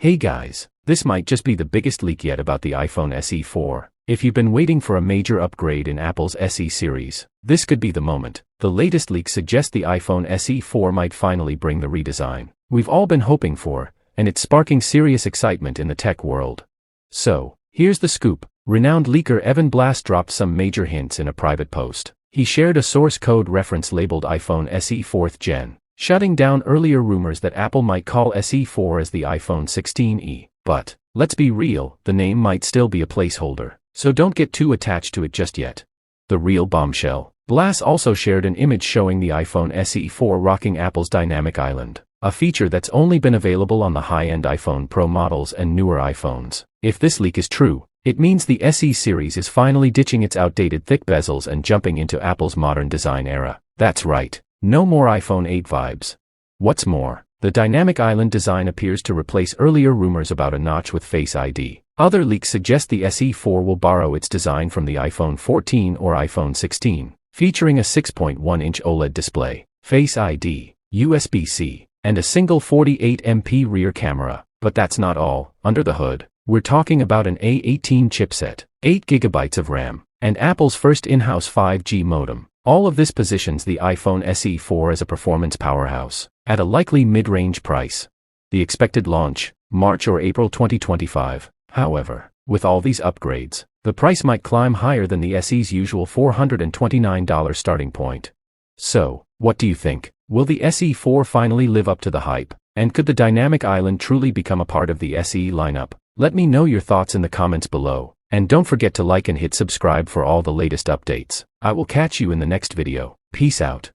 Hey guys, this might just be the biggest leak yet about the iPhone SE 4. If you've been waiting for a major upgrade in Apple's SE series, this could be the moment. The latest leaks suggest the iPhone SE 4 might finally bring the redesign we've all been hoping for, and it's sparking serious excitement in the tech world. So, here's the scoop. Renowned leaker Evan Blass dropped some major hints in a private post. He shared a source code reference labeled iPhone SE 4th Gen, shutting down earlier rumors that Apple might call SE 4 as the iPhone 16e. But, let's be real, the name might still be a placeholder, so don't get too attached to it just yet. The real bombshell. Blass also shared an image showing the iPhone SE 4 rocking Apple's Dynamic Island, a feature that's only been available on the high-end iPhone Pro models and newer iPhones. If this leak is true, it means the SE series is finally ditching its outdated thick bezels and jumping into Apple's modern design era. That's right, no more iPhone 8 vibes. What's more, the Dynamic Island design appears to replace earlier rumors about a notch with Face ID. Other leaks suggest the SE 4 will borrow its design from the iPhone 14 or iPhone 16, featuring a 6.1-inch OLED display, Face ID, USB-C, and a single 48MP rear camera. But that's not all. Under the hood, we're talking about an A18 chipset, 8GB of RAM, and Apple's first in-house 5G modem. All of this positions the iPhone SE 4 as a performance powerhouse, at a likely mid-range price. The expected launch, March or April 2025. However, with all these upgrades, the price might climb higher than the SE's usual $429 starting point. So, what do you think? Will the SE 4 finally live up to the hype? And could the Dynamic Island truly become a part of the SE lineup? Let me know your thoughts in the comments below, and don't forget to like and hit subscribe for all the latest updates. I will catch you in the next video. Peace out.